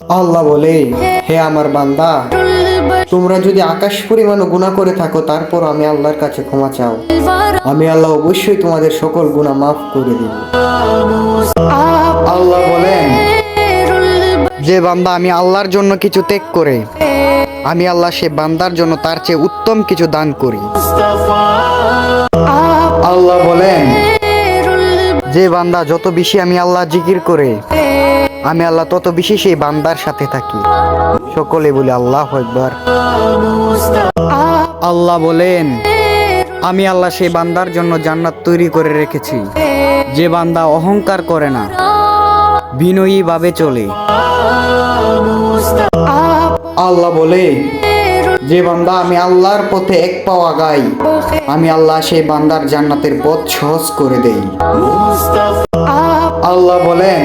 আল্লাহ বলে, হে আমার বান্দা, তোমরা যদি আকাশ পরিমাণ গুনাহ করে থাকো তারপর আমি আল্লাহর কাছে ক্ষমা চাও, আমি আল্লাহ অবশ্যই তোমাদের সকল গুনাহ মাফ করে দিব। আল্লাহ বলেন, যে বান্দা আমি আল্লাহর জন্য কিছু ত্যাগ করে আমি আল্লাহ সে বান্দার জন্য তার চেয়ে উত্তম কিছু দান করি। আল্লাহ বলেন, যে বান্দা যত বেশি আমি আল্লাহ জিকির করে আমি আল্লাহ তত বেশি সেই বান্দার সাথে থাকি। সকলে বলে আল্লাহু আকবার। আল্লাহ বলেন, আমি আল্লাহ সেই বান্দার জন্য জান্নাত তৈরি করে রেখেছি, যে বান্দা অহংকার করে না, বিনয়ী ভাবে চলে। আল্লাহ বলে, যে বান্দা আমি আল্লাহর পথে এক পাও আগাই আমি আল্লাহ সেই বান্দার জান্নাতের পথ সহজ করে দেই। আল্লাহ বলেন,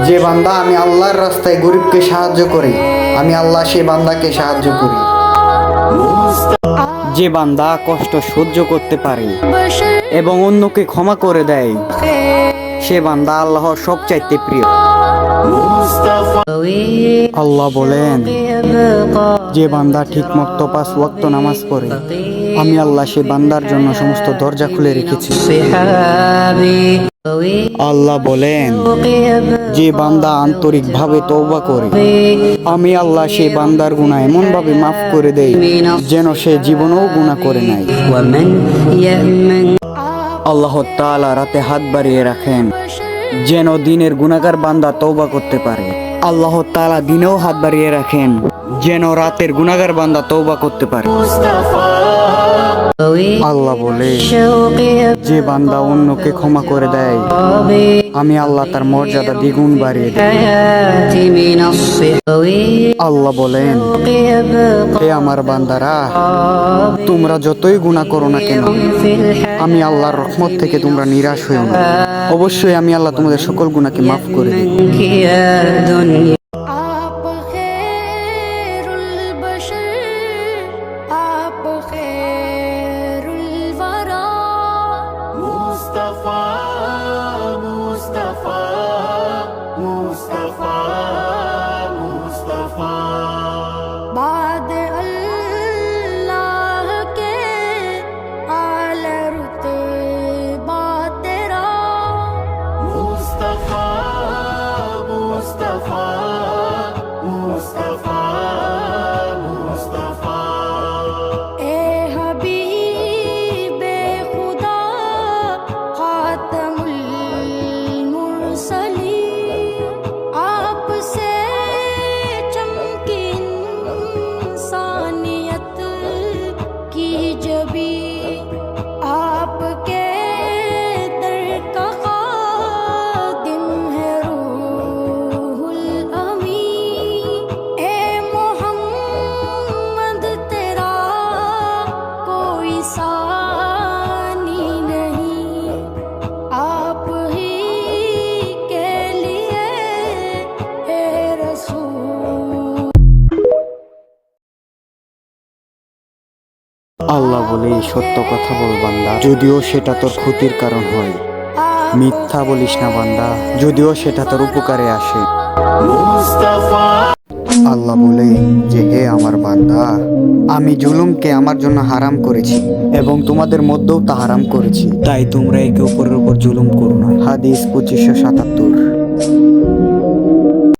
যে বান্দা আমি আল্লাহর রাস্তায় গরিবকে সাহায্য করে আমি আল্লাহ সেই বান্দাকে সাহায্য করি। যে বান্দা কষ্ট সহ্য করতে পারে এবং অন্যকে ক্ষমা করে দেয় সে বান্দা আল্লাহর সবচাইতে প্রিয়। আল্লাহ বলেন, যে বান্দা ঠিক মতো 5 ওয়াক্ত নামাজ পড়ে আমি আল্লাহ সে বান্দার জন্য সমস্ত দরজা খুলে রেখেছি। আল্লাহ বলেন, যে বান্দা আন্তরিকভাবে তওবা করে আমি আল্লাহ সেই বান্দার গুনাহ এমন ভাবে মাফ করে দেই যেন সে জীবনেও গুনাহ করে নাই। আল্লাহ তাআলা রাতে হাত বাড়িয়ে রাখেন যেন দিনের গুনাহগার বান্দা তওবা করতে পারে। আল্লাহ তাআলা দিনেও হাত বাড়িয়ে রাখেন যেন রাতের গুনাহগার বান্দা তওবা করতে পারে। আল্লাহ বলে, যে বান্দা অন্যকে ক্ষমা করে দেয় আমি আল্লাহ তার মর্যাদা দ্বিগুণ বাড়িয়ে দেই। আল্লাহ বলেন, হে আমার বান্দারা, তোমরা যতই গুনাহ করো না কেন আমি আল্লাহর রহমত থেকে তোমরা নিরাশ হইও না, অবশ্যই আমি আল্লাহ তোমাদের সকল গুনাহকে মাফ করে দেব। আল্লাহ বলে, সত্য কথা বল বান্দা, যদিও সেটা তোর ক্ষতির কারণ হয়। মিথ্যা বলিস না বান্দা, যদিও সেটা তোর উপকারে আসে। আল্লাহ বলে, যে হে আমার বান্দা, আমি জুলুমকে আমার জন্য হারাম করেছি এবং তোমাদের মধ্যেও তা হারাম করেছি, তাই তোমরা একে অপরের উপর জুলুম করো না। হাদিস 2577।